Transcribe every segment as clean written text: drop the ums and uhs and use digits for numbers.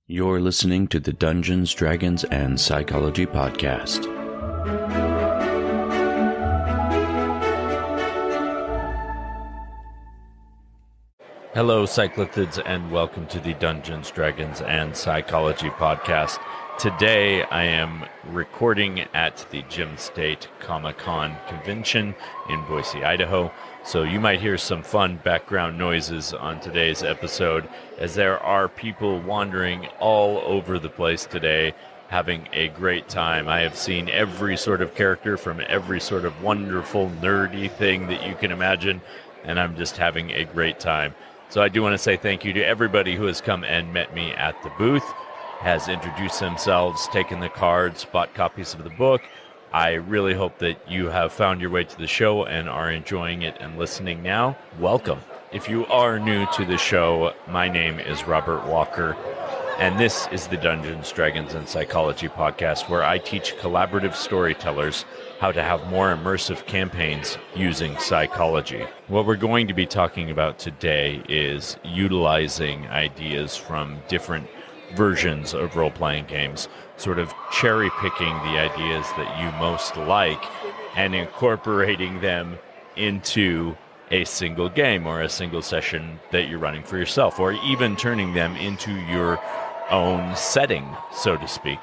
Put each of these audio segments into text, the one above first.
You're listening to the Dungeons, Dragons, and Psychology Podcast. Hello, Cyclothids, and welcome to the Dungeons, Dragons, and Psychology Podcast. Today, I am recording at the Gem State Comic-Con convention in Boise, Idaho. So you might hear some fun background noises on today's episode, as there are people wandering all over the place today, having a great time. I have seen every sort of character from every sort of wonderful, nerdy thing that you can imagine, and I'm just having a great time. So I do want to say thank you to everybody who has come and met me at the booth, has introduced themselves, taken the cards, bought copies of the book. I really hope that you have found your way to the show and are enjoying it and listening now. Welcome. If you are new to the show, my name is Robert Walker, and this is the Dungeons, Dragons, and Psychology Podcast, where I teach collaborative storytellers how to have more immersive campaigns using psychology. What we're going to be talking about today is utilizing ideas from different versions of role-playing games, sort of cherry-picking the ideas that you most like and incorporating them into a single game or a single session that you're running for yourself, or even turning them into your own setting, so to speak.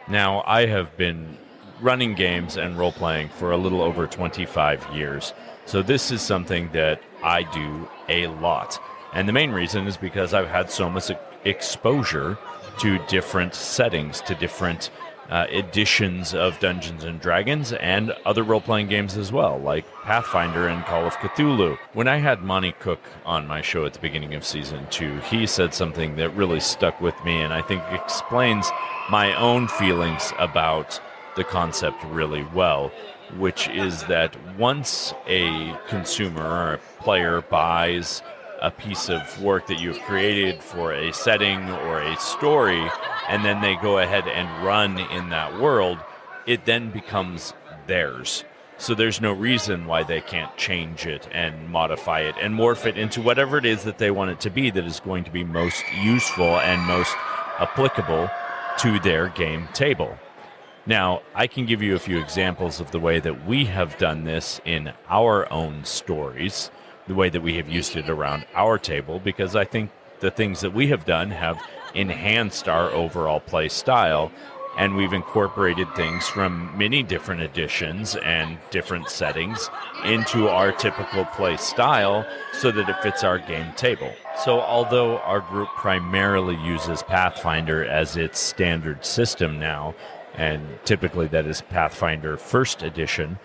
Now, I have been running games and role-playing for a little over 25 years, so this is something that I do a lot. And the main reason is because I've had so much exposure to different settings, to different editions of Dungeons & Dragons and other role-playing games as well, like Pathfinder and Call of Cthulhu. When I had Monty Cook on my show at the beginning of Season 2, he said something that really stuck with me and I think explains my own feelings about the concept really well, which is that once a consumer or a player buys a piece of work that you've created for a setting or a story, and then they go ahead and run in that world, it then becomes theirs. So there's no reason why they can't change it and modify it and morph it into whatever it is that they want it to be that is going to be most useful and most applicable to their game table. Now, I can give you a few examples of the way that we have done this in our own stories, the way that we have used it around our table, because I think the things that we have done have enhanced our overall play style, and we've incorporated things from many different editions and different settings into our typical play style so that it fits our game table. So although our group primarily uses Pathfinder as its standard system now, and typically that is Pathfinder First Edition,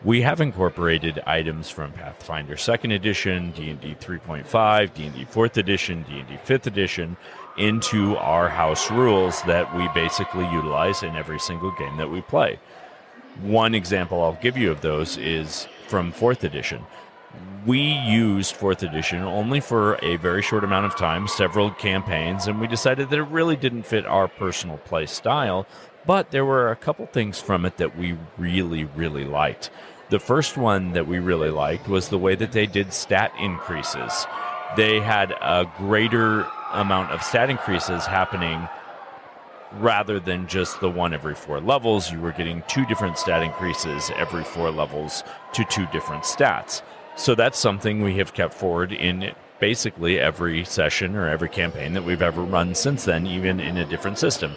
we have incorporated items from Pathfinder 2nd Edition, D&D 3.5, D&D 4th Edition, D&D 5th Edition into our house rules that we basically utilize in every single game that we play. One example I'll give you of those is from 4th Edition. We used 4th Edition only for a very short amount of time, several campaigns, and we decided that it really didn't fit our personal play style, but there were a couple things from it that we really, really liked. The first one that we really liked was the way that they did stat increases. They had a greater amount of stat increases happening rather than just the one every 4 levels. You were getting 2 different stat increases every 4 levels to 2 different stats. So that's something we have kept forward in basically every session or every campaign that we've ever run since then, even in a different system.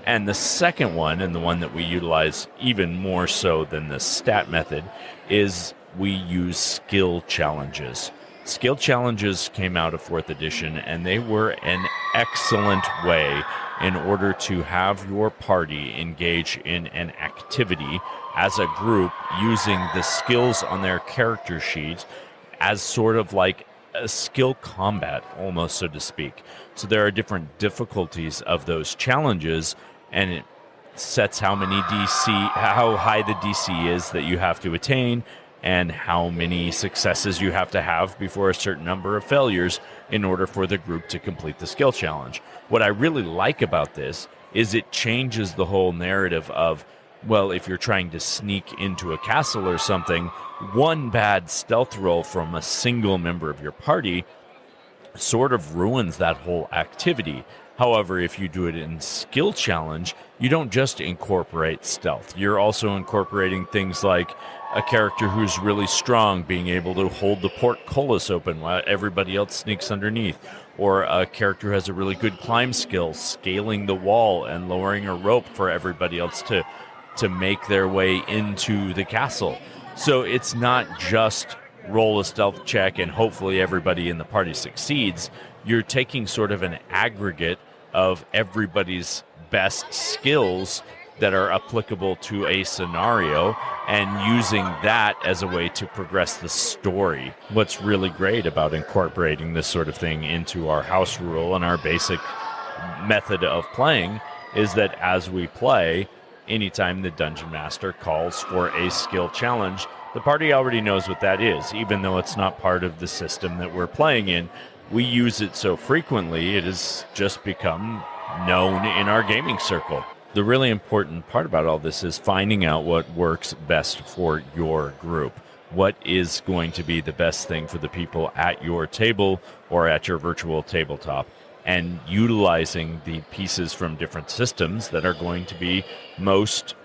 And the second one, and the one that we utilize even more so than the stat method, is we use skill challenges. Skill challenges came out of 4th Edition, and they were an excellent way in order to have your party engage in an activity as a group using the skills on their character sheet as sort of like a skill combat, almost, so to speak. So there are different difficulties of those challenges, and it sets how high the DC is that you have to attain, and how many successes you have to have before a certain number of failures in order for the group to complete the skill challenge. What I really like about this is it changes the whole narrative of, well, if you're trying to sneak into a castle or something, one bad stealth roll from a single member of your party sort of ruins that whole activity. However, if you do it in skill challenge, you don't just incorporate stealth. You're also incorporating things like a character who's really strong being able to hold the portcullis open while everybody else sneaks underneath, or a character who has a really good climb skill, scaling the wall and lowering a rope for everybody else to make their way into the castle. So it's not just roll a stealth check and hopefully everybody in the party succeeds. You're taking sort of an aggregate of everybody's best skills that are applicable to a scenario and using that as a way to progress the story. What's really great about incorporating this sort of thing into our house rule and our basic method of playing is that as we play, anytime the Dungeon Master calls for a skill challenge, the party already knows what that is, even though it's not part of the system that we're playing in. We use it so frequently, it has just become known in our gaming circle. The really important part about all this is finding out what works best for your group. What is going to be the best thing for the people at your table or at your virtual tabletop, and utilizing the pieces from different systems that are going to be most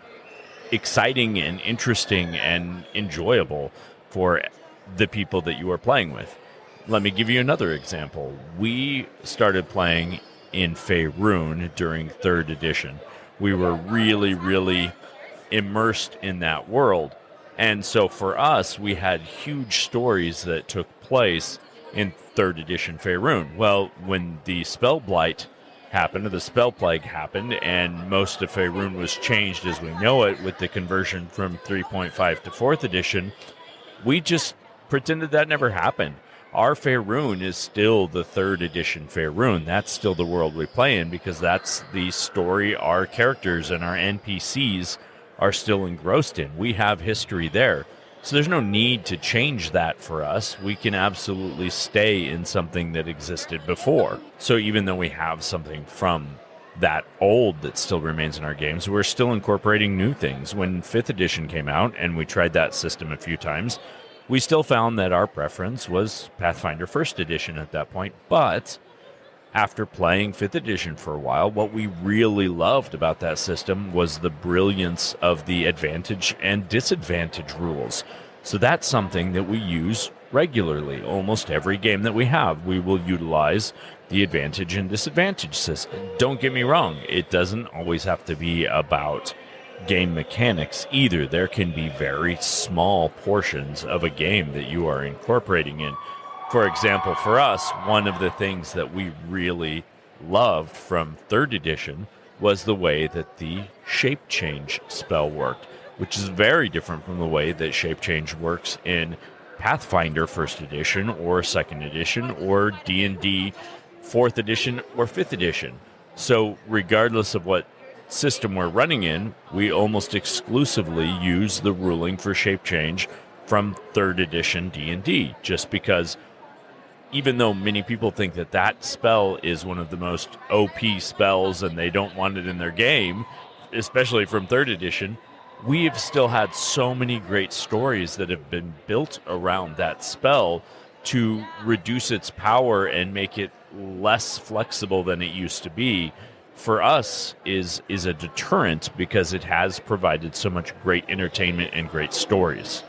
exciting and interesting and enjoyable for the people that you are playing with. Let me give you another example. We started playing in Faerun during 3rd edition. We were really, really immersed in that world. And so for us, we had huge stories that took place in 3rd edition Faerun. Well, when the Spell Blight happened, or the Spell Plague happened, and most of Faerun was changed as we know it with the conversion from 3.5 to 4th edition, we just pretended that never happened. Our Faerun is still the 3rd edition Faerun. That's still the world we play in because that's the story our characters and our NPCs are still engrossed in. We have history there. So there's no need to change that for us. We can absolutely stay in something that existed before. So even though we have something from that old that still remains in our games, we're still incorporating new things. When 5th edition came out and we tried that system a few times, we still found that our preference was Pathfinder 1st edition at that point. But after playing 5th edition for a while, what we really loved about that system was the brilliance of the advantage and disadvantage rules. So that's something that we use regularly. Almost every game that we have, we will utilize the advantage and disadvantage system. Don't get me wrong, it doesn't always have to be about game mechanics either. There can be very small portions of a game that you are incorporating in. For example, for us, one of the things that we really loved from 3rd edition was the way that the shape change spell worked, which is very different from the way that shape change works in Pathfinder 1st edition or 2nd edition or D&D 4th edition or 5th edition. So regardless of what system we're running in, we almost exclusively use the ruling for shape change from 3rd edition D&D, just because even though many people think that that spell is one of the most OP spells and they don't want it in their game, especially from 3rd edition, we've still had so many great stories that have been built around that spell to reduce its power and make it less flexible than it used to be. For us is a deterrent because it has provided so much great entertainment and great stories.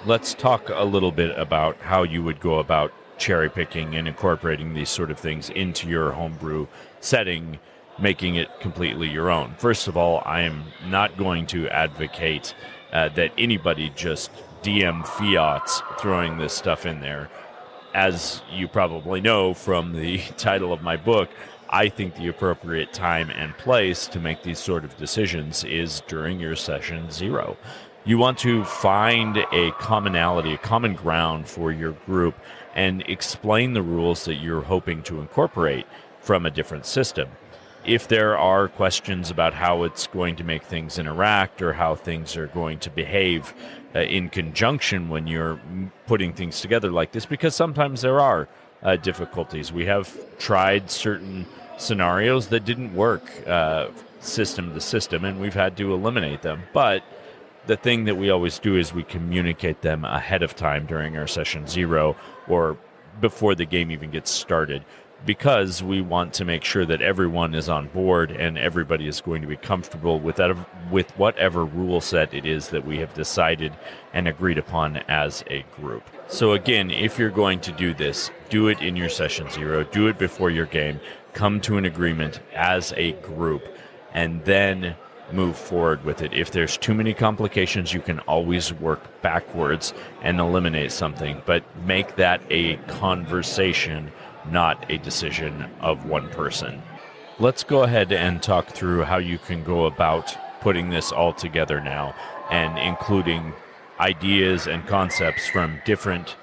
Let's talk a little bit about how you would go about cherry picking and incorporating these sort of things into your homebrew setting, making it completely your own. First of all, I am not going to advocate that anybody just DM fiats throwing this stuff in there. As you probably know from the title of my book, I think the appropriate time and place to make these sort of decisions is during your session 0. You want to find a commonality, a common ground for your group, and explain the rules that you're hoping to incorporate from a different system. If there are questions about how it's going to make things interact or how things are going to behave in conjunction when you're putting things together like this, because sometimes there are difficulties. We have tried certain scenarios that didn't work system to system, and we've had to eliminate them. But the thing that we always do is we communicate them ahead of time during our session 0 or before the game even gets started. because we want to make sure that everyone is on board and everybody is going to be comfortable with whatever rule set it is that we have decided and agreed upon as a group. So again, if you're going to do this, do it in your session 0, do it before your game, come to an agreement as a group, and then move forward with it. If there's too many complications, you can always work backwards and eliminate something, but make that a conversation, not a decision of one person. Let's go ahead and talk through how you can go about putting this all together now and including ideas and concepts from different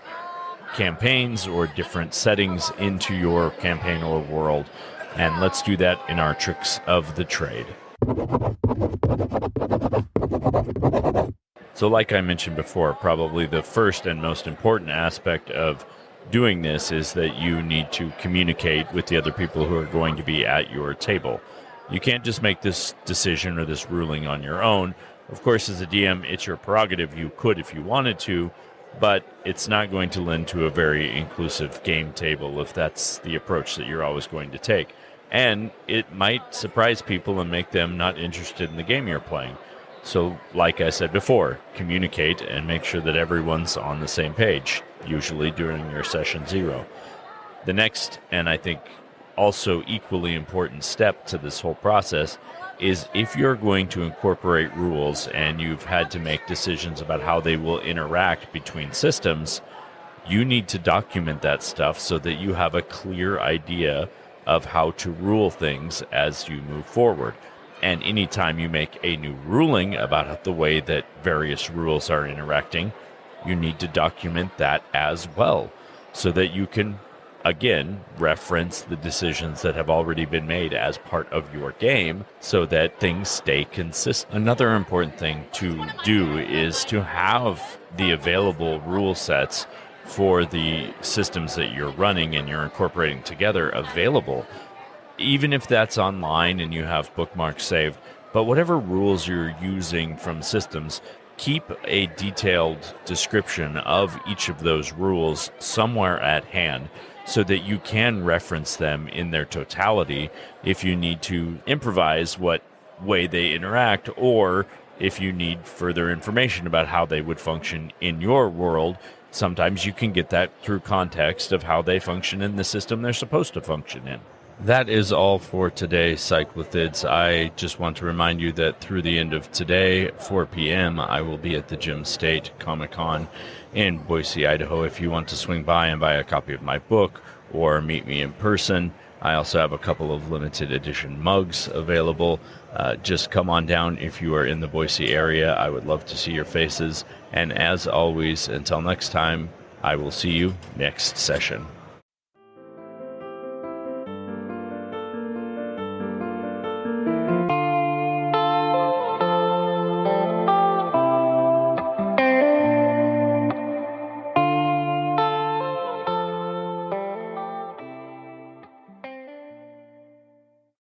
campaigns or different settings into your campaign or world. And let's do that in our tricks of the trade. So like I mentioned before, probably the first and most important aspect of doing this is that you need to communicate with the other people who are going to be at your table. You can't just make this decision or this ruling on your own. Of course, as a DM, it's your prerogative. You could if you wanted to, but it's not going to lend to a very inclusive game table if that's the approach that you're always going to take. And it might surprise people and make them not interested in the game you're playing. So, like I said before, communicate and make sure that everyone's on the same page, usually during your session 0. The next, and I think also equally important step to this whole process, is if you're going to incorporate rules and you've had to make decisions about how they will interact between systems, you need to document that stuff so that you have a clear idea of how to rule things as you move forward. And anytime you make a new ruling about the way that various rules are interacting, you need to document that as well so that you can, again, reference the decisions that have already been made as part of your game so that things stay consistent. Another important thing to do is to have the available rule sets for the systems that you're running and you're incorporating together available, even if that's online and you have bookmarks saved. But whatever rules you're using from systems, keep a detailed description of each of those rules somewhere at hand so that you can reference them in their totality if you need to improvise what way they interact, or if you need further information about how they would function in your world. Sometimes you can get that through context of how they function in the system they're supposed to function in. That is all for today, Cyclothids. I just want to remind you that through the end of today, 4 p.m., I will be at the Gym State Comic-Con in Boise, Idaho. If you want to swing by and buy a copy of my book or meet me in person, I also have a couple of limited edition mugs available. Just come on down if you are in the Boise area. I would love to see your faces. And as always, until next time, I will see you next session.